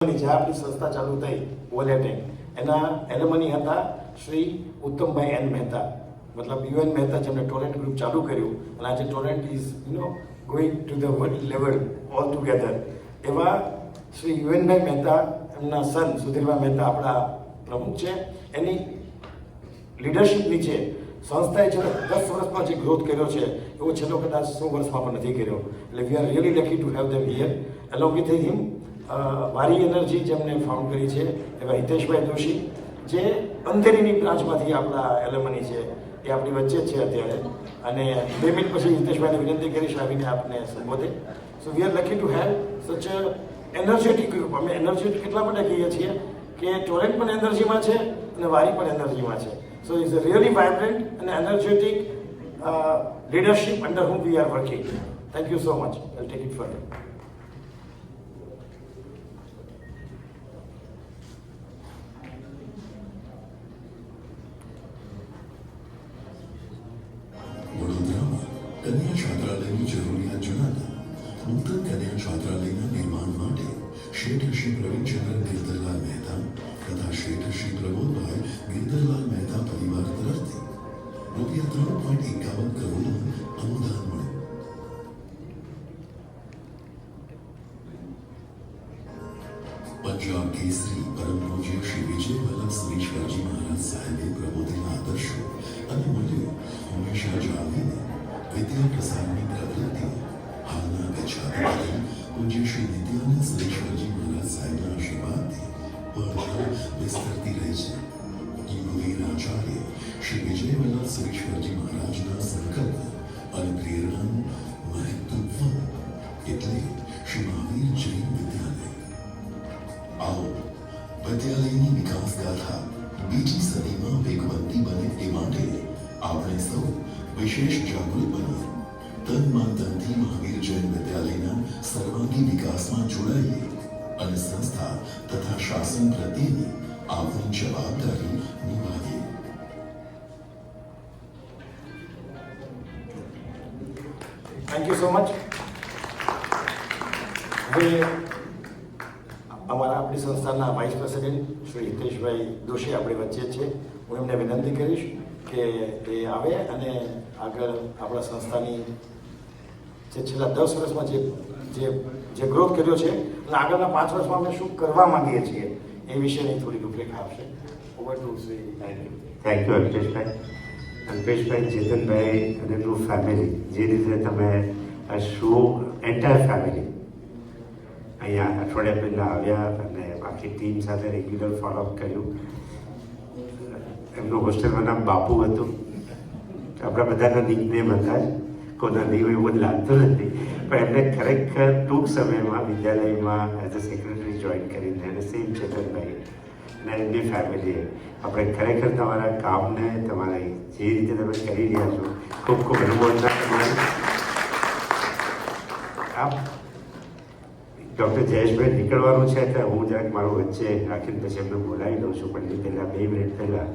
જે આપણી સંસ્થા ચાલુ થઈ વોલેટેક એના એલમની હતા શ્રી ઉત્તમભાઈ એન મહેતા, મતલબ યુએન મહેતા, જેમણે ટોરેન્ટ ગ્રુપ ચાલુ કર્યું અને આજે Torrent is going to the world level all together. એવા શ્રી યુએનભાઈ મહેતા, એમના સન સુધીરભાઈ મહેતા આપણા પ્રમુખ છે. એની લીડરશિપ નીચે સંસ્થાએ છે 10 વર્ષમાં જે ગ્રોથ કર્યો છે એવો છેલ્લો કદાચ 100 વર્ષમાં પણ નથી કર્યો. એટલે we are really lucky to have them here along with him. વારી એનર્જી જેમને ફાઉન્ડ કરી છે એવા હિતેશભાઈ જોશી, જે અંધેરીની બ્રાન્ચમાંથી આપણા એલમની છે, એ આપણી વચ્ચે જ છે અત્યારે. અને 2 મિનિટ પછી હિતેશભાઈને વિનંતી કરીશ આવીને આપને સંબોધે. So we are lucky to have such energetic group. અમે એનર્જેટિક કેટલા માટે કહીએ છીએ કે ટોરેન્ટ પણ એનર્જીમાં છે અને વારી પણ એનર્જીમાં છે. So is a really vibrant અને energetic leadership under whom we are working. Thank you so much. I take it further. કન્યા છાત્રાલયની જરૂરિયાત જણાતા નૂતન કન્યા છાત્રાલયના નિર્માણ માટે શેઠ શ્રી પ્રવીણચંદ્ર ગિરધરલાલ મહેતા તથા શેઠ શ્રી પ્રમોદભાઈ ગિરધરલાલ મહેતા પરિવાર તરફથી ₹3.51 કરોડનું અનુદાન મળ્યું. પંજાબ કેસરી પરમ પૂજ્ય શ્રી વિજય વલ્લભ સુરેશ્વરજી મહારાજ સાહેબે પ્રબોધેલા આદર્શો અને મૂલ્યો હંમેશા જાળવીને વિદ્યા પ્રસારની પ્રવૃત્તિઓ હાલના ગચ્છાધિપતિ પૂજ્ય શ્રી નિત્યાનંદ સુરેશ્વરજી મહારાજ સાહેબના આશીર્વાદથી પણ વિસ્તરતી રહી છે. યુગવીર આચાર્ય શ્રી વિજય વલ્લભ સુરેશ્વરજી મહારાજના સંકલ્પ અને પ્રેરણાનું મહત્વ એટલે શ્રી મહાવીર જૈન વિદ્યાલય. આવો વિદ્યાલયની વિકાસ ગાથા બીજી સદીમાં વેગવંતી બને તે માટે આપણે સૌ વિશેષ જાગૃત બની તન મન ધનથી મહાવીર જૈન વિદ્યાલયના સર્વાંગી વિકાસમાં જોડાઈએ અને સંસ્થા તથા શાસન પ્રત્યેની આપણી જવાબદારી નિભાવીએ. Thank you so much. હવે અમારા આપણી સંસ્થાના વાઇસ પ્રેસિડેન્ટ શ્રી હિતેશભાઈ જોશી આપણી વચ્ચે છે. હું એમને વિનંતી કરીશ કે એ આવે અને આગળ આપણા સંસ્થાની જે છેલ્લા 10 વર્ષમાં જે ગ્રોથ કર્યો છે અને આગળના 5 વર્ષમાં અમે શું કરવા માંગીએ છીએ એ વિશેની થોડી રૂપરેખા આપશે. Over to Shri. Thank you Alpeshbhai. Alpeshbhai, Chetanbhai અને એમનું ફેમિલી, જે રીતે તમે આ શો એન્ટાયર ફેમિલી અહીંયા અઠવાડિયા પહેલાં આવ્યા અને આખી ટીમ સાથે રેગ્યુલર ફોલોઅપ કર્યું. એમનું હોસ્ટેલનું નામ બાપુ હતું. આપણા બધાના નિકનેમ હતા જ, કોના નહીં એવું લાગતું નથી, પણ એમને ખરેખર ટૂંક સમયમાં વિદ્યાલયમાં એઝ અ સેક્રેટરી જોઈન કરીને અને સેમ ચેતનભાઈ અને એમની ફેમિલીએ આપણે ખરેખર તમારા કામને, તમારા જે રીતે તમે કરી રહ્યા છો, ખૂબ ખૂબ અનુમોદના તમારી. આપ ડૉક્ટર જયેશભાઈ નીકળવાનું છે તો હું જરાક મારું વચ્ચે રાખીને પછી એમને બોલાવી દઉં છું, પણ એ પહેલાં 2 મિનિટ પહેલાં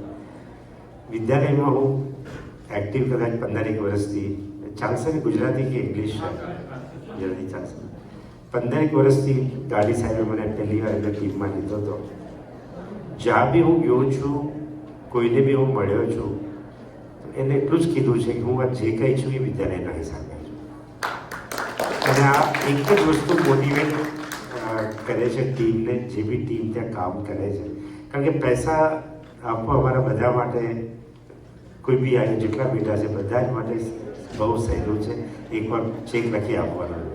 વિદ્યાલયમાં હું એક્ટિવ કદાચ 15 વર્ષથી, ચાલશે ને ગુજરાતી કે ઇંગ્લિશ? જલ્દી ચાલશે. 15 વર્ષથી ગાડી સાહેબે મને પહેલી વાર એમને ટીમમાં લીધો હતો. જ્યાં બી હું ગયો છું, કોઈને બી હું મળ્યો છું, એને એટલું જ કીધું છે કે હું આ જે કંઈ છું એ વિદ્યાલયના હિસાબે છું. અને આ એક જ વસ્તુ મોટિવેટ કરે છે ટીમને, જે બી ટીમ ત્યાં કામ કરે છે. કારણ કે પૈસા આપવા અમારા બધા માટે, કોઈ બી આજે જેટલા બેઠા છે બધા જ માટે બહુ સહેલું છે, એકવાર ચેક લખી આપવાનું.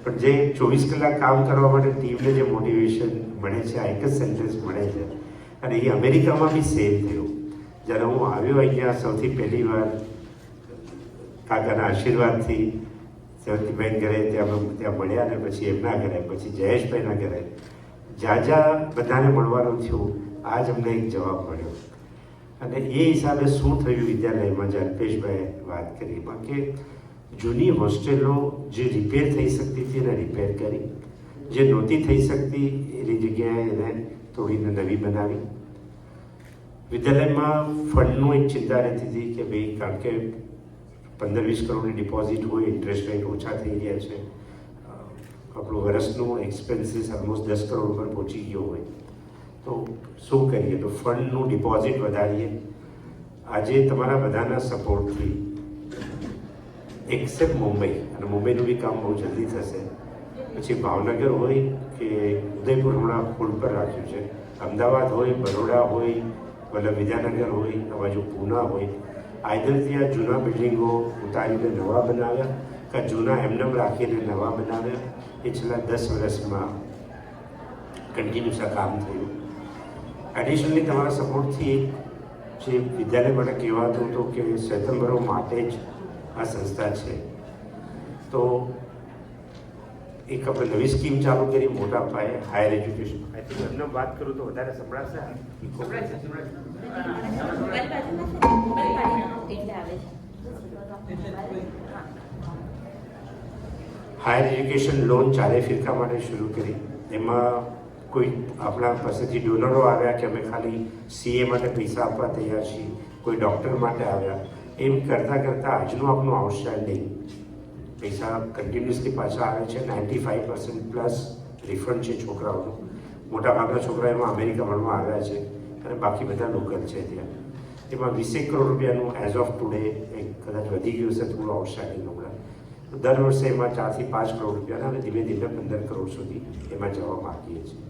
પણ જે 24 કલાક કામ કરવા માટે ટીમને જે મોટિવેશન મળે છે, આ એક જ સેન્ટેન્સ મળે છે. અને એ અમેરિકામાં બી સેમ થયું. જ્યારે હું આવ્યો અહીંયા સૌથી પહેલી વાર કાકાના આશીર્વાદથી સેવંતીબેન ઘરે ત્યાં મળ્યા, અને પછી એમના ઘરે, પછી જયેશભાઈના ઘરે, જ્યાં બધાને મળવાનું થયું, આજ અમને એક જવાબ મળ્યો. અને એ હિસાબે શું થયું વિદ્યાલયમાં, જે અલ્પેશભાઈએ વાત કરી એમાં, કે જૂની હોસ્ટેલો જે રિપેર થઈ શકતી હતી એને રિપેર કરી, જે નહોતી થઈ શકતી એની જગ્યાએ એને તોડીને નવી બનાવી. વિદ્યાલયમાં ફંડનું એક ચિંતા રહેતી હતી કે ભાઈ, કારણ કે 15-20 કરોડની ડિપોઝિટ હોય, ઇન્ટરેસ્ટ રેટ ઓછા થઈ રહ્યા છે, આપણું વર્ષનું એક્સપેન્સીસ ઓલમોસ્ટ 10 કરોડ ઉપર પહોંચી ગયો હોય તો શું કરીએ? તો ફંડનું ડિપોઝિટ વધારીએ. આજે તમારા બધાના સપોર્ટથી એક્સેપ્ટ મુંબઈ, અને મુંબઈનું બી કામ બહુ જલ્દી થશે, પછી ભાવનગર હોય કે ઉદયપુર હમણાં હોલ્ડ પર રાખ્યું છે, અમદાવાદ હોય, બરોડા હોય, મતલબ વિદ્યાનગર હોય, આ બાજુ પૂના હોય, આઈધર ત્યાં જૂના બિલ્ડિંગો ઉતારીને નવા બનાવ્યા કે જૂના એમનેમ રાખીને નવા બનાવ્યા. એ છેલ્લા 10 વર્ષમાં કન્ટિન્યુઅસ આ કામ થયું. એડિશનલી તમારા સપોર્ટથી જે વિદ્યાલય માટે કહેવાતું હતું કે સ્વતંત્રો માટે જ આ સંસ્થા છે, તો એક આપણે નવી સ્કીમ ચાલુ કરી મોટા પાયે હાયર એજ્યુકેશન. આઈ થિંક એમને વાત કરું તો વધારે સંભળાશે. હાયર એજ્યુકેશન લોન 4 ફિરકા માટે શરૂ કરી. એમાં કોઈ આપણા પાસેથી ડોનરો આવ્યા કે અમે ખાલી CA માટે પૈસા આપવા તૈયાર છીએ, કોઈ ડૉક્ટર માટે આવ્યા. એમ કરતાં કરતાં આજનું આપણું આઉટસ્ટેન્ડિંગ પૈસા કન્ટિન્યુઅસલી પાછા આવે છે. 95% પ્લસ રિફંડ છે છોકરાઓનું. મોટાભાગના છોકરા એમાં અમેરિકા ભણવા આવ્યા છે અને બાકી બધા લોકલ છે ત્યાં. એમાં 20 કરોડ રૂપિયાનું એઝ ઓફ ટુડે કદાચ વધી ગયું છે થોડું આઉટસ્ટેન્ડિંગ હમણાં. દર વર્ષે એમાં 4 થી 5 કરોડ રૂપિયાના અને ધીમે ધીમે 15 કરોડ સુધી એમાં જવા માગીએ છીએ.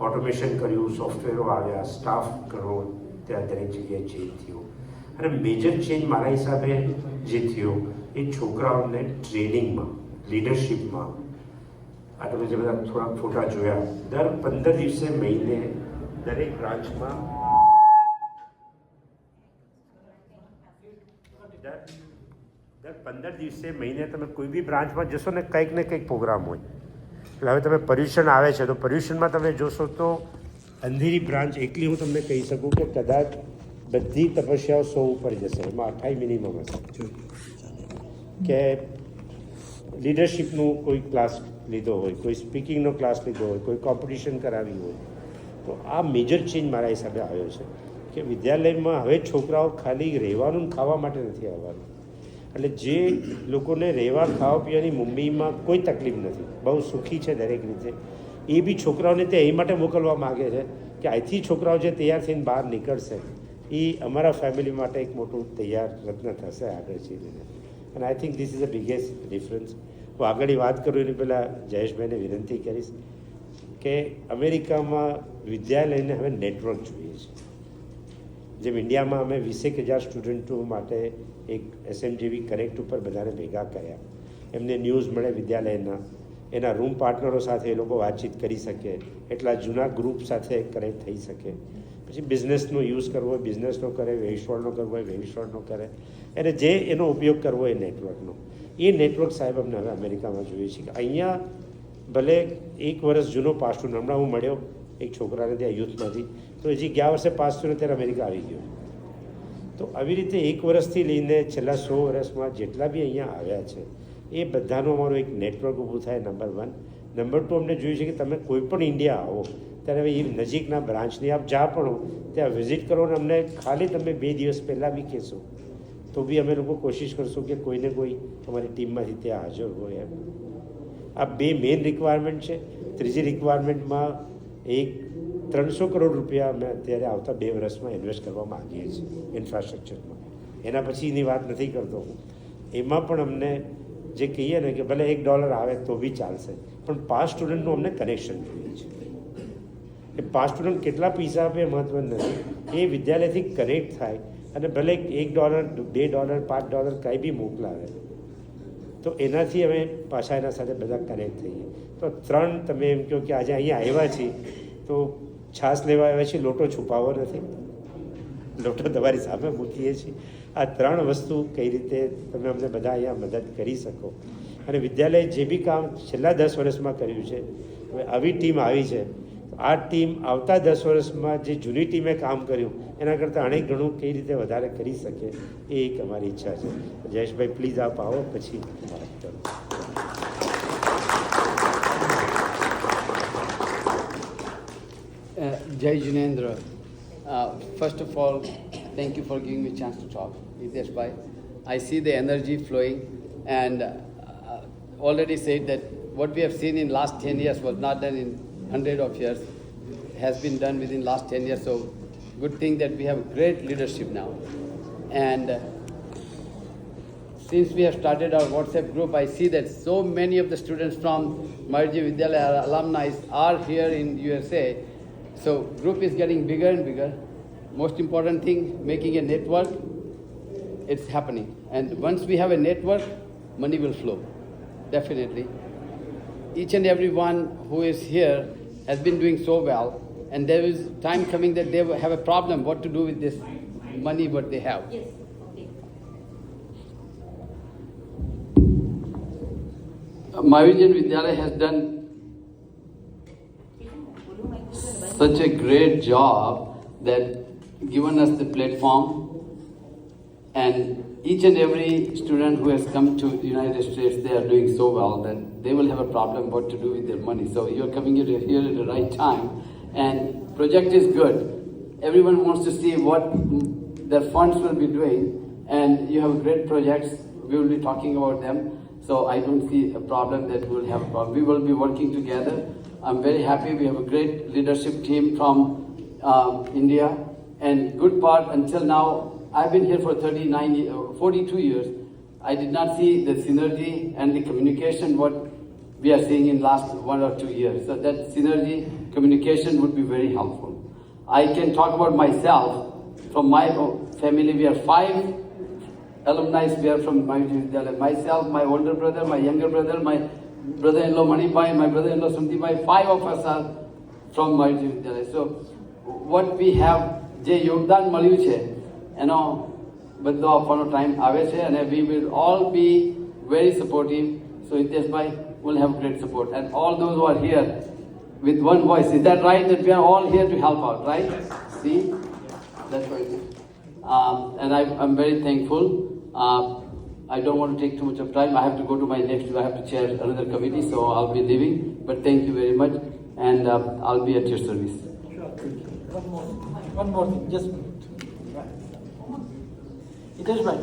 ઓટોમેશન કર્યું, સોફ્ટવેરો આવ્યા, સ્ટાફ ઘણો ત્યાં દરેક જગ્યાએ ચેન્જ થયો. અને મેજર ચેન્જ મારા હિસાબે જે થયો એ છોકરાઓને ટ્રેનિંગમાં, લીડરશિપમાં. આ તમે જે બધા થોડાક ફોટા જોયા, દર 15 દિવસે મહિને દરેક બ્રાન્ચમાં દર 15 દિવસે મહિને તમે કોઈ બી બ્રાન્ચમાં જશો ને કંઈક ને કંઈક પ્રોગ્રામ હોય. એટલે હવે તમે પર્યુષણ આવે છે તો પર્યુષણમાં તમે જોશો તો અંધેરી બ્રાન્ચ એકલી હું તમને કહી શકું કે કદાચ બધી તપસ્યાઓ 100 ઉપર જશે. એમાં 28 મિનિમમ હશે કે લીડરશિપનું કોઈ ક્લાસ લીધો હોય, કોઈ સ્પીકિંગનો ક્લાસ લીધો હોય, કોઈ કોમ્પિટિશન કરાવી હોય. તો આ મેજર ચેન્જ મારા હિસાબે આવ્યો છે કે વિદ્યાલયમાં હવે છોકરાઓ ખાલી રહેવાનું ખાવા માટે નથી આવવાનું. એટલે જે લોકોને રહેવા ખાવા પીવાની મુંબઈમાં કોઈ તકલીફ નથી, બહુ સુખી છે દરેક રીતે, એ બી છોકરાઓને તે એ માટે મોકલવા માગે છે કે અહીંથી છોકરાઓ જે તૈયાર થઈને બહાર નીકળશે એ અમારા ફેમિલી માટે એક મોટું તૈયાર રત્ન થશે આગળ જઈને. અને I think this is a biggest difference. હું આગળ વાત કરું એની પહેલાં જયેશભાઈને વિનંતી કરીશ કે અમેરિકામાં વિદ્યાલયને હવે નેટવર્ક જોઈએ છે. જેમ ઇન્ડિયામાં અમે 20,000 સ્ટુડન્ટો માટે એક SMJV કનેક્ટ ઉપર બધાને ભેગા કર્યા. એમને ન્યૂઝ મળે વિદ્યાલયના, એના રૂમ પાર્ટનરો સાથે એ લોકો વાતચીત કરી શકે, એટલા જૂના ગ્રુપ સાથે કનેક્ટ થઈ શકે. પછી બિઝનેસનો યુઝ કરવો હોય બિઝનેસનો કરે, વહીવટનો કરવો હોય વહીવટનો કરે, અને જે એનો ઉપયોગ કરવો હોય નેટવર્કનો. એ નેટવર્ક સાહેબ અમને હવે અમેરિકામાં જોઈએ છે કે અહીંયા ભલે 1 વર્ષ જૂનો પાસ ટુ, હમણાં હું મળ્યો એક છોકરાને ત્યાં યુથમાંથી, તો હજી ગયા વર્ષે પાસ થયું ત્યારે અમેરિકા આવી ગયો. તો આવી રીતે 1 વર્ષથી લઈને છેલ્લા 100 વર્ષમાં જેટલા બી અહીંયા આવ્યા છે એ બધાનું અમારું એક નેટવર્ક ઊભું થાય. નંબર 1. નંબર 2, અમને જોયું છે કે તમે કોઈ પણ ઇન્ડિયા આવો ત્યારે એ નજીકના બ્રાન્ચની આપ જ્યાં પણ હો ત્યાં વિઝિટ કરો ને અમને ખાલી તમે 2 દિવસ પહેલાં બી કહેશો તો બી અમે લોકો કોશિશ કરશું કે કોઈને કોઈ અમારી ટીમમાંથી ત્યાં હાજર હોય એમ. આ 2 મેઇન રિક્વાયરમેન્ટ છે. ત્રીજી રિક્વાયરમેન્ટમાં 300 કરોડ રૂપિયા અમે અત્યારે આવતા 2 વર્ષમાં ઇન્વેસ્ટ કરવા માગીએ છીએ ઇન્ફ્રાસ્ટ્રક્ચરમાં. એના પછીની વાત નથી કરતો હું. એમાં પણ અમને જે કહીએ ને કે ભલે $1 આવે તો બી ચાલશે, પણ પાસ સ્ટુડન્ટનું અમને કનેક્શન જોઈએ છે. એ પાસ સ્ટુડન્ટ કેટલા પૈસા આપે મહત્ત્વનું નથી, એ વિદ્યાલયથી કનેક્ટ થાય અને ભલે $1, $2, $5 કાંઈ બી મોકલાવે તો એનાથી અમે પાછા એના સાથે બધા કનેક્ટ થઈએ. તો 3 તમે એમ કહો કે આજે અહીંયા આવ્યા છીએ તો છાશ લેવા આવ્યા છીએ, લોટો છુપાવવો નથી, લોટો તમારી સામે મૂકીએ છીએ. આ 3 વસ્તુ કઈ રીતે તમે અમને બધા અહીંયા મદદ કરી શકો. અને વિદ્યાલય જે બી કામ છેલ્લા 10 વર્ષમાં કર્યું છે, હવે આવી ટીમ આવી છે, આ ટીમ આવતા 10 વર્ષમાં જે જૂની ટીમે કામ કર્યું એના કરતાં અનેક ઘણું કઈ રીતે વધારે કરી શકે એ એક અમારી ઈચ્છા છે. જયેશભાઈ પ્લીઝ આપ આવો પછી વાત કરો. Jai Jinendra. First of all, thank you for giving me a chance to talk. Hitesh Bhai, I see the energy flowing and already said that what we have seen in last 10 years was not done in hundred of years, has been done within last 10 years. So good thing that we have great leadership now. And since we have started our WhatsApp group, I see that so many of the students from Maharaji Vidyalaya alumni are here in USA. So group is getting bigger and bigger. Most important thing, making a network, it's happening. And once we have a network, money will flow, definitely. Each and every one who is here has been doing so well, and there is time coming that they will have a problem what to do with this money what they have. Yes. Okay. Maharajan Vidyalaya has done such a great job that given us the platform, and each and every student who has come to the United States, they are doing so well that they will have a problem what to do with their money. So you are coming here at the right time, and project is good. Everyone wants to see what their funds will be doing, and you have great projects. We will be talking about them. So I don't see a problem that we will have a problem. We will be working together. I'm very happy. We have a great leadership team from India, and good part until now. I've been here for 42 years. I did not see the synergy and the communication what we are seeing in last 1 or 2 years. So that synergy, communication would be very helpful. I can talk about myself. From my family, we are 5 alumni. We are from Maharaji Vidyalaya. Myself, my older brother, my younger brother, my brother-in-law Manibhai, my brother-in-law Sumdibhai, 5 of us are from Maharaji Vidyalaya. So what we have, જે યોગદાન મળ્યું છે એનો બધો આપવાનો time આવે છે, અને we will all be very supportive. So Hitesh will have great support, and all those who are here with one voice. Is that right? That we are all here to help out, right? See, that's what it is. And I'm very thankful. I don't want to take too much of time. I have to go to my next. I have to chair another committee, so I'll be leaving. But thank you very much, and I'll be at your service. Sure. One more thing, just a minute. Hitesh bhai,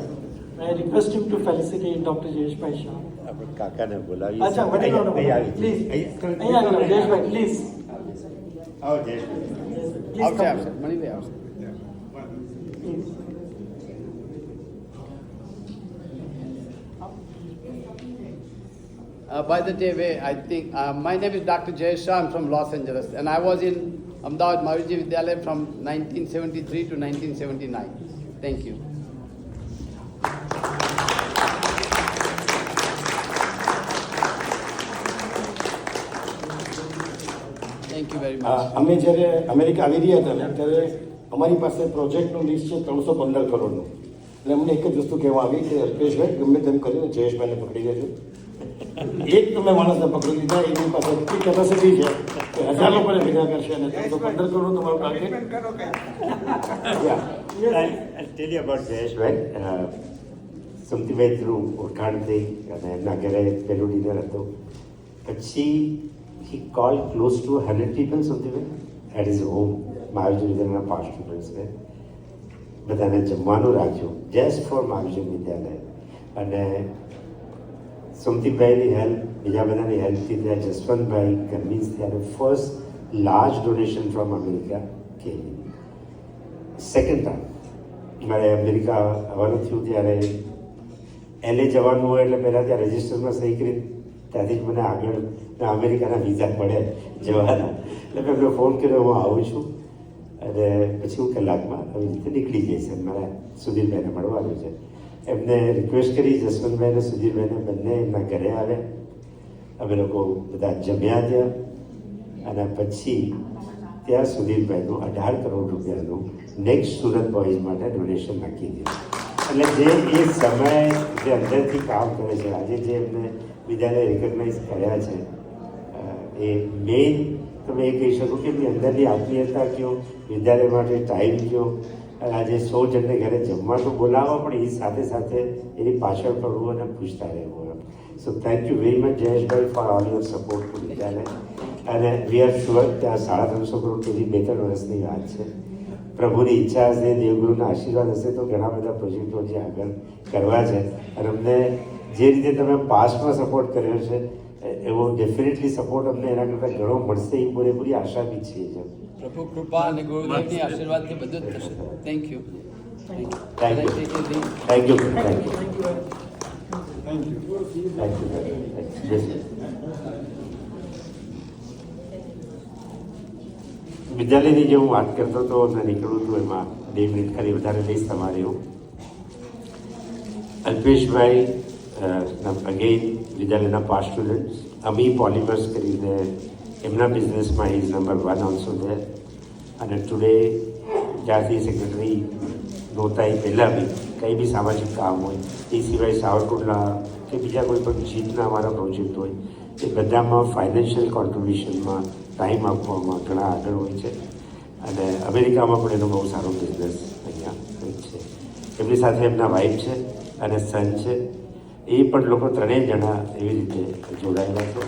may I request him to felicitate Dr. Jayesh Bhai Shah. આપણે કાકાને બોલાવીએ. અચ્છા, વડીલો અહીંયા આવી please. અહીંયા અહીંયા આવો, જયેશ ભાઈ, please. આવો જયેશભાઈ. Please આવશે, come. આવશે. મણિભાઈ આવશે. Please. By the way, I think my name is Dr. Jayesh Shah. I'm from Los Angeles, and I was in Ahmedabad Maharaji Vidyalaya from 1973 to 1979. Thank you. Thank you very much. અમે જ્યારે America આવી રહ્યા હતા ને ત્યારે અમારી પાસે પ્રોજેક્ટનું લિસ્ટ છે 315 કરોડનું. એટલે અમને એક જ વસ્તુ કહેવા આવી કે અલ્પેશભાઈ ગમે તેમ કરીને જયેશભાઈને પકડી લેજો. એક તમે માણસને પકડી લીધા, એની પાસે એટલી કેપેસિટી છે કે 1000 લોકોને ભેગા કરશે, અને 315 કરોડ તમારું target. I'll tell you about Jayeshbhai. Sumatibhai through ઓળખાણ થઈ અને એમના ઘરે પહેલું ડિનર હતું. પછી he called close to 100 people, સુમતીભાઈ, at his home. Mahavir વિદ્યાલયના 5 સ્ટુડન્ટ્સ ને બધાને જમવાનું રાખ્યું જસ્ટ ફોર મહાવીર વિદ્યાલય. અને સુમતીભાઈની હેલ્પ, બીજા બધાની હેલ્પથી ત્યાં જસવંતભાઈ કન્વિન્સ થયા, અને first large donation from America કેમ. સેકન્ડ ટાઈમ મારે અમેરિકા આવવાનું થયું ત્યારે LA જવાનું હોય એટલે પહેલાં ત્યાં રજિસ્ટરમાં સહી કરી, ત્યાંથી જ મને આગળ અમેરિકાના વિઝા મળે જવાના. એટલે મેં એમને ફોન કર્યો, હું આવું છું, અને પછી હું કલાકમાં આવી રીતે નીકળી જઈશ, અને મારા સુધીરભાઈને મળવાનું છે. એમને રિક્વેસ્ટ કરી, જસવંતભાઈ અને સુધીરભાઈને બંને એમના ઘરે આવ્યા. અમે લોકો બધા જમ્યા ત્યાં, અને પછી ત્યાં સુધીરભાઈનું 18 કરોડ રૂપિયાનું નેક્સ્ટ સુરત બોયઝ માટે ડોનેશન નાખી દીધું. એટલે જે એ સમય જે અંદરથી કામ કરે છે, આજે જે એમને વિદ્યાલય રિકગ્નાઇઝ કર્યા છે, એ મેઇન તમે એ કહી શકો કે એમની અંદરની આત્મીયતા કયો, વિદ્યાલય માટે ટાઈમ કયો, અને આજે 100 જણને ઘરે જમવાનું બોલાવવા, પણ એ સાથે સાથે એની પાછળ પડવું અને પૂછતા રહેવું. So thank you very much Jayeshbhai for all your support to વિદ્યાલય. અને વી આર શ્યોર કે આ 350 કરોડ સુધી 2-3 વર્ષની વાત છે. પ્રભુની ઈચ્છા હશે, દેવગુરુના આશીર્વાદ હશે તો ઘણા બધા પ્રોજેક્ટો જે આગળ કરવા છે. અને અમને જે રીતે તમે પાસ્ટમાં સપોર્ટ કર્યો છે એવો ડેફિનેટલી સપોર્ટ અમને એના કરતાં ઘણો મળશે એ પૂરેપૂરી આશા બી છીએ છે. પ્રભુ કૃપા અને ગુરુદેવની આશીર્વાદથી બધું જ થશે. Thank you. Thank you thank you thank you Thank you. Thank you. વિદ્યાલયની જે હું વાત કરતો હતો અને નીકળું હતું એમાં 2 મિનિટ ખાલી વધારે લઈશ તમારી હું. અલ્પેશભાઈ અગેન વિદ્યાલયના પાસ્ટ સ્ટુડન્ટ્સ અમી પોલિમર્સ કરીને એમના બિઝનેસમાં ઇઝ નંબર 1 ઓલ્સો છે. અને ટુડે જ્યારથી સેક્રેટરી નહોતા એ પહેલાં બી કંઈ બી સામાજિક કામ હોય એ સિવાય સાવરકુંડલા કે બીજા કોઈ પણ જીતના અમારા પ્રોજેક્ટ હોય એ બધામાં ફાઇનાન્શિયલ કોન્ટ્રીબ્યુશનમાં ટાઈમ આપવામાં ઘણા આગળ હોય છે. અને અમેરિકામાં પણ એનો બહુ સારો બિઝનેસ અહીંયા છે. એમની સાથે એમના વાઈફ છે અને સન છે. એ પણ લોકો ત્રણેય જણા એવી રીતે જોડાયેલા છે.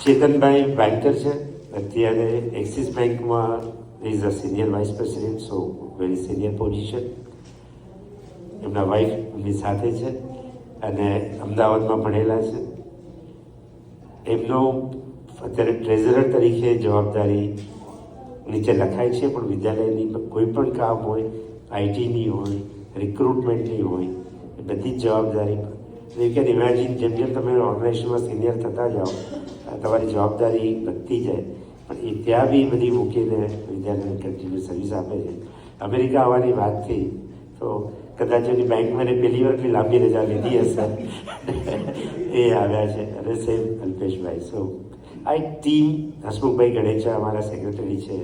ચેતનભાઈ બેન્કર છે, અત્યારે એક્સિસ બેંકમાં is a senior vice president, so very senior position. એમના વાઈફ એમની સાથે છે અને અમદાવાદમાં ભણેલા છે. એમનો અત્યારે ટ્રેઝરર તરીકે જવાબદારી નીચે લખાય છે, પણ વિદ્યાલયની કોઈ પણ કામ હોય, આઈટીની હોય, રિક્રુટમેન્ટની હોય, એ બધી જ જવાબદારી યુ કેન ઇમેજિન જેમ જેમ તમે ઓર્ગેનાઇઝેશનમાં સિનિયર થતા જાઓ તમારી જવાબદારી વધતી જાય, પણ એ ત્યાં બી બધી મૂકીને વિદ્યાલયને કન્ટિન્યુ સર્વિસ આપે છે. અમેરિકા આવવાની વાત થઈ તો કદાચ એની બેંકમાં પહેલી વાર એટલી લાંબી રજા લીધી હશે એ આવ્યા છે. અને સેમ અલ્પેશભાઈ. સો આ એક ટીમ, હસમુખભાઈ ગણેચા અમારા સેક્રેટરી છે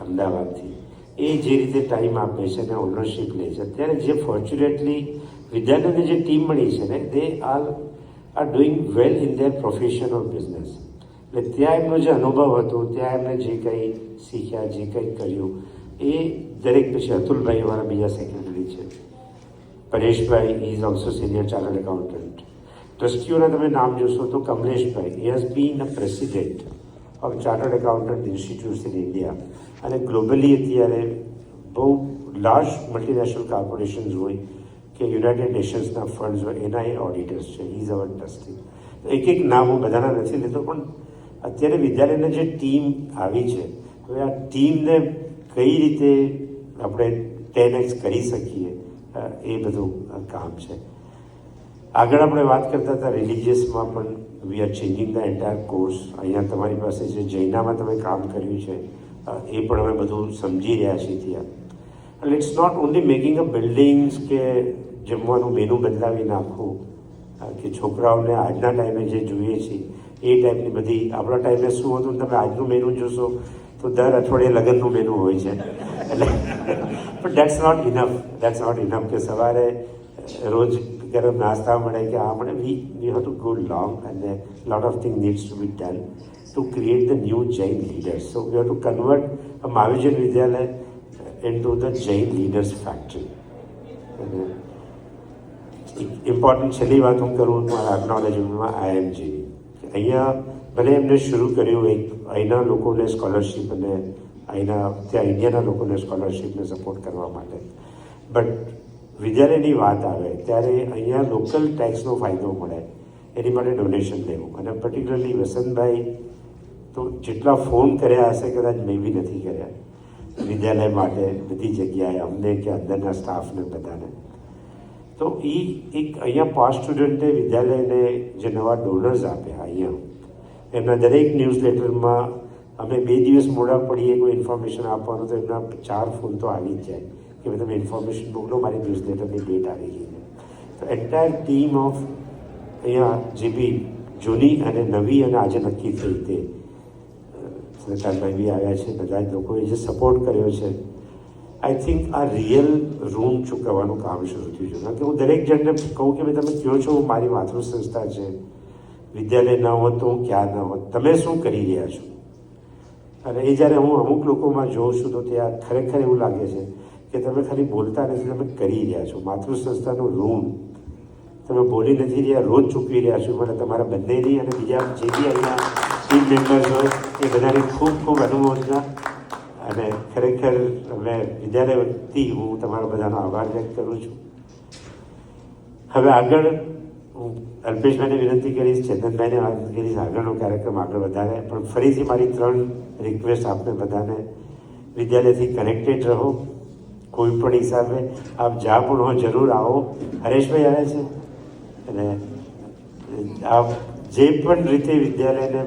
અમદાવાદથી, એ જે રીતે ટાઈમ આપે છે અને ઓનરશીપ લે છે. અત્યારે જે ફોર્ચ્યુનેટલી વિદ્યાર્થીઓને જે ટીમ મળી છે ને they are doing well in their profession of business. એટલે ત્યાં એમનો જે અનુભવ હતો, ત્યાં એમને જે કંઈ શીખ્યા, જે કંઈ કર્યું એ દરેક. પછી અતુલભાઈ અમારા બીજા સેક્રેટરી છે. Pareshbhai is also senior chartered accountant. ટ્રસ્ટીઓના તમે નામ જોશો તો Kamleshbhai he has been a president of chartered accountant institutes in India. અને ગ્લોબલી અત્યારે બહુ લાર્જ મલ્ટીનેશનલ કોર્પોરેશન્સ હોય કે યુનાઇટેડ નેશન્સના ફંડ્સ હોય એના એ ઓડિટર્સ છે. Is our trustee. એક એક નામ હું બધાના નથી લેતો, પણ અત્યારે વિદ્યાલયની જે ટીમ આવી છે, હવે આ ટીમને કઈ રીતે આપણે 10x કરી શકીએ એ બધું કામ છે. આગળ આપણે વાત કરતા હતા રિલિજિયસમાં પણ we are changing the entire course. અહીંયા તમારી પાસે જે જૈનામાં તમે કામ કર્યું છે એ પણ અમે બધું સમજી રહ્યા છીએ ત્યાં. એટલે it's not only making a buildings કે જમવાનું મેનુ બદલાવી નાખવું કે છોકરાઓને આજના ટાઈમે જે જોઈએ છે એ ટાઈપની બધી. આપણા ટાઈમે શું હતું, તમે આજનું મેનુ જોશો તો દર અઠવાડિયે લગ્નનું મેનુ હોય છે. એટલે પણ દેટ્સ નોટ ઇનફ કે સવારે રોજ ગરમ નાસ્તા મળે કે આ મળે. We have to go long અને lot of thing needs to be done to create the new Jain leaders. So we have to convert a મહાવીજન Vidyalaya into the Jain Leaders Factory. Important છેલ્લી વાત હું કરું મારા અકનોલેજમેન્ટમાં IMGની. અહીંયા ભલે એમને શરૂ કર્યું એક અહીંના લોકોને સ્કોલરશીપ અને અહીંના ત્યાં ઇન્ડિયાના લોકોને સ્કોલરશીપને સપોર્ટ કરવા માટે, બટ વિદ્યાલયની વાત આવે ત્યારે અહીંયા લોકલ ટેક્સનો ફાયદો મળે એની માટે ડોનેશન લેવું. અને પર્ટિક્યુલરલી વસંતભાઈ તો જેટલા ફોન કર્યા હશે કદાચ મેં બી નથી કર્યા વિદ્યાલય માટે બધી જગ્યાએ, અમને કે અંદરના સ્ટાફને બધાને. તો એ એક અહીંયા પાસ્ટ સ્ટુડન્ટે વિદ્યાલયને જે નવા ડોનર્સ આપ્યા અહીંયા, એમના દરેક ન્યૂઝ લેટરમાં અમે 2 દિવસ મોડા પડીએ કોઈ ઇન્ફોર્મેશન આપવાનું તો એમના 4 ફોન તો આવી જ જાય કે ભાઈ તમે ઇન્ફોર્મેશન મોકલો, મારી ન્યૂઝ લેટરની ડેટ આવી ગઈ છે. તો એન્ટાયર ટીમ ઓફ અહીંયા જે બી જૂની અને નવી અને આજે નક્કી થઈ તે સરકારભાઈ બી આવ્યા છે, બધા જ લોકોએ જે સપોર્ટ કર્યો છે. આઈ થિંક આ રિયલ ઋણ ચૂકવવાનું કામ શરૂ થયું છે. કારણ કે હું દરેક જણને કહું કે ભાઈ તમે કહો છો મારી માતૃ સંસ્થા છે, વિદ્યાલય ન હોત તો હું ક્યાં ન હોત, તમે શું કરી રહ્યા છો. અને એ જ્યારે હું અમુક લોકોમાં જોઉં છું તો ત્યાં ખરેખર એવું લાગે છે કે તમે ખાલી બોલતા નથી, તમે કરી રહ્યા છો. માતૃ સંસ્થાનું ઋણ તમે બોલી નથી રહ્યા, રોજ ચૂકવી રહ્યા છો. મને તમારા બંનેની અને બીજા જે બી અહીંયા ટીમ મેમ્બર્સ હોય એ બધાની ખૂબ ખૂબ અનુમોદના. અને ખરેખર અમે વિદ્યાલય વતી હું તમારા બધાનો આભાર વ્યક્ત કરું છું. હવે આગળ હું અલ્પેશભાઈને વિનંતી કરીશ, ચેતનભાઈને વિનંતી કરીશ આગળનો કાર્યક્રમ આગળ વધારે. પણ ફરીથી મારી 3 રિક્વેસ્ટ આપને બધાને, વિદ્યાલયથી કનેક્ટેડ રહો. કોઈ પણ હિસાબે આપ જ્યાં પણ હો જરૂર આવો. હરેશભાઈ આવે છે, અને આપ જે પણ રીતે વિદ્યાલયને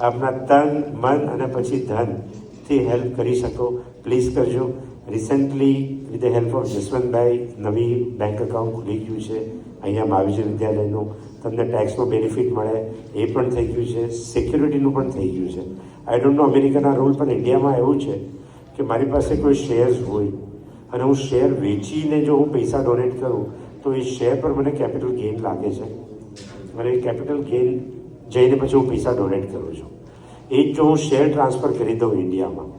આપના તન મન અને પછી ધનથી હેલ્પ કરી શકો પ્લીઝ કરજો. Recently with the help of Jaswantbhai નવી બેંક એકાઉન્ટ ખુલી ગયું છે અહીંયા મહાવિજય વિદ્યાલયનું. તમને ટેક્સનો બેનિફિટ મળે એ પણ થઈ ગયું છે, સિક્યુરિટીનું પણ થઈ ગયું છે. આઈ ડોન્ટ નો અમેરિકાના રૂલ, પણ ઇન્ડિયામાં એવું છે કે મારી પાસે કોઈ શેર્સ હોય અને હું શેર વેચીને જો હું પૈસા ડોનેટ કરું તો એ શેર પર મને કેપિટલ ગેઇન લાગે છે, અને એ કેપિટલ ગેઇન જઈને પછી હું પૈસા ડોનેટ કરું છું. એ જ જો હું શેર ટ્રાન્સફર કરી દઉં ઇન્ડિયામાં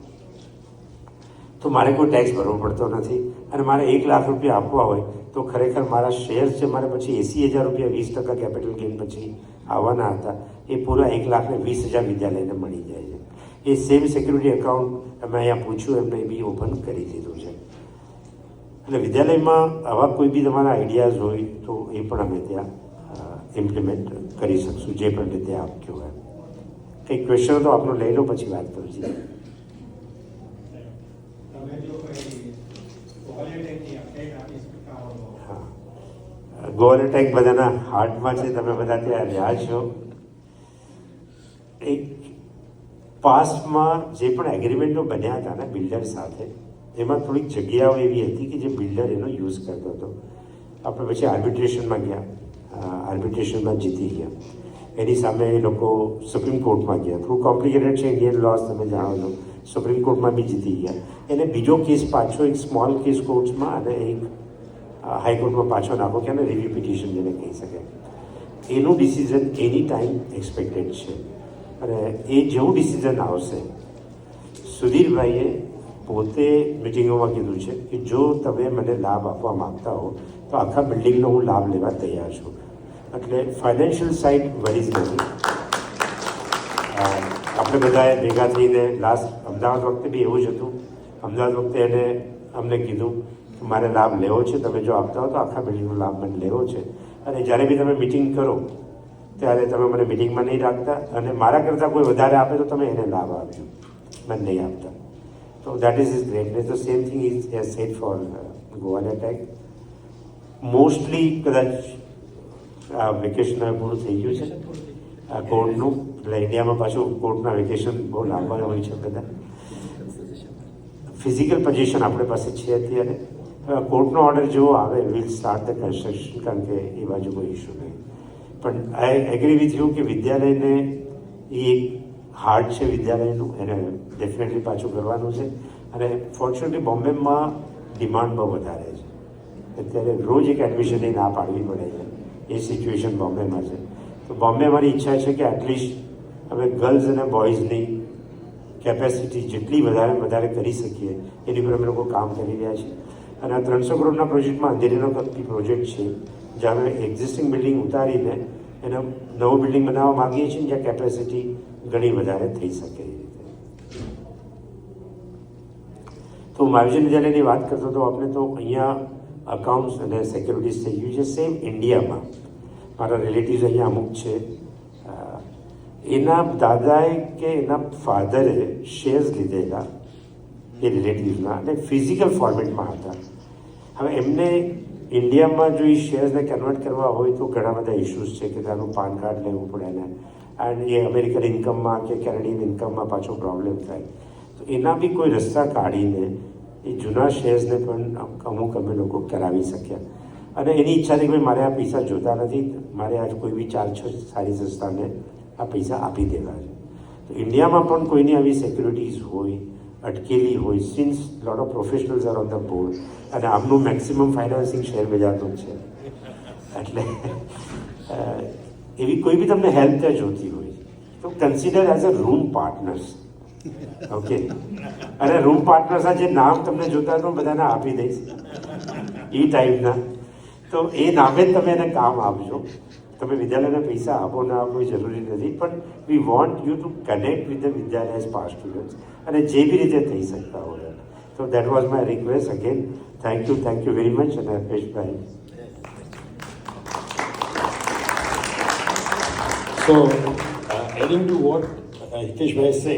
તો મારે કોઈ ટેક્સ ભરવો પડતો નથી. અને મારે 1 લાખ રૂપિયા આપવા હોય તો ખરેખર મારા શેર્સ છે મારે પછી 80,000 રૂપિયા 20% કેપિટલ ગેઇન પછી આવવાના હતા, એ પૂરા 1,20,000 વિદ્યાલયને મળી જાય છે. એ સેમ સિક્યુરિટી એકાઉન્ટ અમે અહીંયા પૂછ્યું એમને બી ઓપન કરી દીધું છે. એટલે વિદ્યાલયમાં આવા કોઈ બી તમારા આઈડિયાઝ હોય તો એ પણ અમે ત્યાં ઇમ્પ્લિમેન્ટ કરી શકશું, જે પણ રીતે આપ કહો એમ. કંઈક ક્વેશ્ચન તો આપનો લઈ લો, પછી વાત કરું છું. ગોવાલ અટેક બધાના હાર્ટમાં છે, તમે બધા ત્યાં રહ્યા છો. એક પાસ્ટમાં જે પણ એગ્રીમેન્ટો બન્યા હતા ને બિલ્ડર સાથે, એમાં થોડીક જગ્યાઓ એવી હતી કે જે બિલ્ડર એનો યુઝ કરતો હતો. આપણે પછી આર્બિટ્રેશનમાં ગયા, આર્બિટ્રેશનમાં જીતી ગયા. એની સામે એ લોકો સુપ્રીમ કોર્ટમાં ગયા. થોડું કોમ્પ્લિકેટેડ છે ઇન્ડિયન લોસ, તમે જાણો છો. સુપ્રીમ કોર્ટમાં બી જીતી ગયા. એને બીજો કેસ પાછો એક સ્મોલ કેસ કોર્ટ્સમાં અને એક હાઈકોર્ટમાં પાછો નાખો કે એને રિવ્યુ પિટિશન જેને કહી શકાય. એનું ડિસિઝન એની ટાઈમ એક્સપેક્ટેડ છે, અને એ જેવું ડિસિઝન આવશે, સુધીરભાઈએ પોતે મિટિંગોમાં કીધું છે કે જો તમે મને લાભ આપવા માગતા હો તો આખા બિલ્ડિંગનો હું લાભ લેવા તૈયાર છું. એટલે ફાઇનાન્શિયલ સાઇડ વરીઝ નથી. આપણે બધાએ ભેગા થઈને લાસ્ટ અમદાવાદ વખતે બી એવું જ હતું. અમદાવાદ વખતે એને અમને કીધું કે મારે લાભ લેવો છે, તમે જો આપતા હો તો આખા બિલ્ડિંગનો લાભ મને લેવો છે. અને જ્યારે બી તમે મિટિંગ કરો ત્યારે તમે મને મિટિંગમાં નહીં રાખતા, અને મારા કરતાં કોઈ વધારે આપે તો તમે એને લાભ આપજો, મને નહીં આપતા. તો that is is greatness. The same thing is has said for ગોવાલ અટેક. મોસ્ટલી કદાચ આ વેકેશન હવે પૂરું થઈ ગયું છે આ કોર્ટનું, એટલે ઇન્ડિયામાં પાછું કોર્ટના વેકેશન બહુ લાંબા હોય છે બધા. ફિઝિકલ પોઝિશન આપણી પાસે છે અત્યારે. કોર્ટનો ઓર્ડર જેવો આવે વિલ સ્ટાર્ટ ધ કન્સ્ટ્રક્શન, કારણ કે એ બાજુ કોઈ ઇસ્યુ નહીં. પણ આઈ એગ્રી વિથ યુ કે વિદ્યાલયને એ એક હાર્ટ છે વિદ્યાલયનું, એને ડેફિનેટલી પાછું કરવાનું છે. અને ફોર્ચ્યુનેટલી બોમ્બેમાં ડિમાન્ડ બહુ વધારે છે. અત્યારે રોજ એક એડમિશનની ના પાડવી પડે છે, એ સિચ્યુએશન બોમ્બેમાં છે. તો બોમ્બે મારી ઈચ્છા છે કે એટલીસ્ટ અમે ગર્લ્સ અને બોયઝની કેપેસિટી જેટલી વધારે કરી શકીએ એની પર અમે લોકો કામ કરી રહ્યા છીએ. અને આ 300 કરોડના પ્રોજેક્ટમાં અંધેરીનો પ્રોજેક્ટ છે, જ્યાં અમે એક્ઝિસ્ટિંગ બિલ્ડિંગ ઉતારીને એને નવું બિલ્ડિંગ બનાવવા માગીએ છીએ, જ્યાં કેપેસિટી ઘણી વધારે થઈ શકે. તો મહાવિજય વિદ્યાલયની વાત કરતો તો આપણે તો અહીંયા અકાઉન્ટ્સ અને સિક્યુરિટીઝ થઈ ગયું છે. સેમ ઇન્ડિયામાં મારા રિલેટિવ્સ અહીંયા અમુક છે, એના દાદાએ કે એના ફાધરે શેર્સ લીધેલા એ રિલેટિવ્સના, અને ફિઝિકલ ફોર્મેટમાં હતા. હવે એમને ઇન્ડિયામાં જો એ શેર્સને કન્વર્ટ કરવા હોય તો ઘણા બધા ઇસ્યુઝ છે કે તેનું પાન કાર્ડ લેવું પડે ને, એન્ડ એ અમેરિકન ઇન્કમમાં કે કેનેડિયન ઇન્કમમાં પાછો પ્રોબ્લેમ થાય. તો એના બી કોઈ રસ્તા કાઢીને એ જૂના શેર્સને પણ અમુક અમે લોકો કરાવી શક્યા. અને એની ઈચ્છા હતી કે ભાઈ મારે આ પૈસા જોતા નથી, મારે આજ કોઈ બી 4-6 સારી સંસ્થાને આ પૈસા આપી દેવા છે. તો ઇન્ડિયામાં પણ કોઈની આવી સિક્યુરિટીઝ હોય, અટકેલી હોય, since lot of professionals are on the board, અને આમનું મેક્સિમમ ફાઇનાન્સિંગ શેર બજારનું છે. એટલે એવી કોઈ બી તમને હેલ્પ ત્યાં જોતી હોય તો consider as a room partners. Okay, અને રૂમ પાર્ટનર્સના જે નામ તમને જોતા તો બધાને આપી દઈશ એ ટાઈપના. તો એ નામે જ તમે એને કામ આપજો. તમે વિદ્યાલયને પૈસા આપો ના આપો એ જરૂરી નથી, પણ we want you to connect with the વિદ્યાલય એઝ પાસ્ટ સ્ટુડન્ટ્સ, અને જે બી રીતે થઈ શકતા હોય. તો that was my request. Again thank you very much. અને અલ્પેશભાઈ So, adding to what Hiteshbhai છે,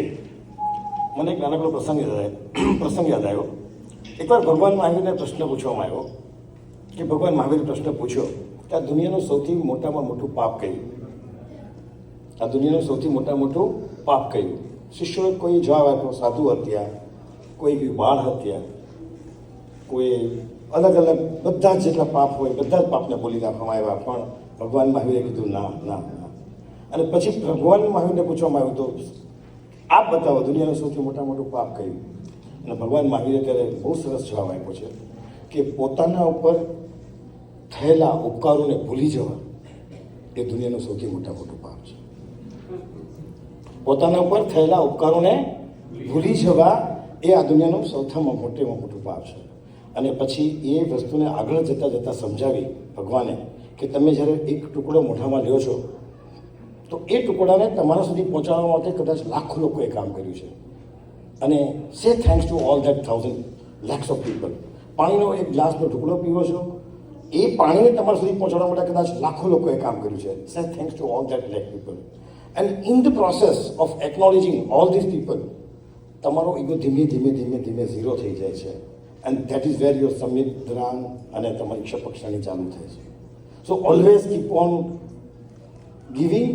મને એક નાનકડો પ્રસંગ યાદ આવ્યો. એકવાર ભગવાન મહાવીરને પ્રશ્ન પૂછવામાં આવ્યો કે ભગવાન મહાવીરે પ્રશ્ન પૂછ્યો કે આ દુનિયાનું સૌથી મોટામાં મોટું પાપ કયું? આ દુનિયાનું સૌથી મોટામાં મોટું પાપ કયું? શિષ્યોએ કોઈ જવાબ આપ્યો, સાધુ હત્યા, કોઈ બાળ હત્યા, કોઈ અલગ અલગ બધા જ જેટલા પાપ હોય બધા જ પાપને બોલી નાખવામાં આવ્યા. પણ ભગવાન મહાવીરે કીધું ના ના ના. અને પછી ભગવાન મહાવીરને પૂછવામાં આવ્યું તો આપ બતાવો દુનિયાનું સૌથી મોટું પાપ કયું? અને ભગવાન મહાવીરે ત્યારે બહુ સરસ જવાબ આપ્યો છે કે પોતાના ઉપર થયેલા ઉપકારોને ભૂલી જવા એ દુનિયાનું સૌથી મોટું પાપ છે. પોતાના ઉપર થયેલા ઉપકારોને ભૂલી જવા એ આ દુનિયાનું સૌથામાં મોટું પાપ છે. અને પછી એ વસ્તુને આગળ જતાં સમજાવી ભગવાને કે તમે જ્યારે એક ટુકડો મોઢામાં લ્યો છો તો એ ટુકડાને તમારા સુધી પહોંચાડવા માટે કદાચ લાખો લોકોએ કામ કર્યું છે. અને સે thanks to all that 1000 lakhs of people. પાણીનો એક ગ્લાસનો ટુકડો પીવો છો, એ પાણીને તમારા સુધી પહોંચાડવા માટે કદાચ લાખો લોકોએ કામ કર્યું છે. Say thanks to all that lakh people. And in the process of acknowledging all this people તમારો ઈગો ધીમે ઝીરો થઈ જાય છે. And that is where your સંવિધાન અને તમારી ક્ષપક્ષાની ચાલુ થાય છે. So always keep on giving.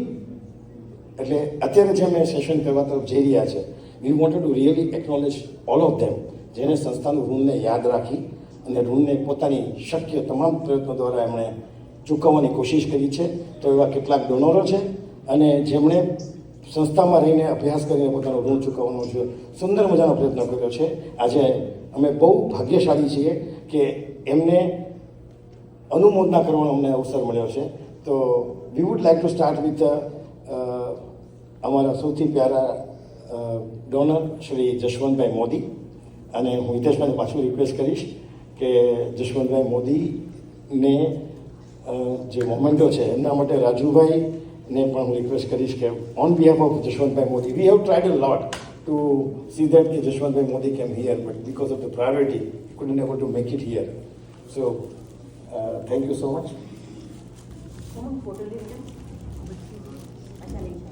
એટલે અત્યારે જે અમે સેશન કરવા તરફ જઈ રહ્યા છે, we wanted to really acknowledge all of them, જેને સંસ્થાનું ઋણને યાદ રાખી અને ઋણને પોતાની શક્ય તમામ પ્રયત્નો દ્વારા એમણે ચૂકવવાની કોશિશ કરી છે. તો એવા કેટલાક ડોનરો છે અને જેમણે સંસ્થામાં રહીને અભ્યાસ કરીને પોતાનું ઋણ ચૂકવવાનો છે સુંદર મજાનો પ્રયત્ન કર્યો છે. આજે અમે બહુ ભાગ્યશાળી છીએ કે એમને અનુમોદના કરવાનો અમને અવસર મળ્યો છે. તો વી would like to start with અમારા સૌથી પ્યારા ડોનર શ્રી જશવંતભાઈ મોદી. અને હું હિતેશભાઈને પાછું રિક્વેસ્ટ કરીશ કે જશવંતભાઈ મોદીને જે મોમેન્ટો છે એમના માટે રાજુભાઈને પણ હું રિક્વેસ્ટ કરીશ કે on behalf of Jashvantbhai Modi, we have tried a lot to see that કે Jashvantbhai Modi came here, but because of the priority couldn't able to make it here. So thank you so much. Photo ले अच्छा नहीं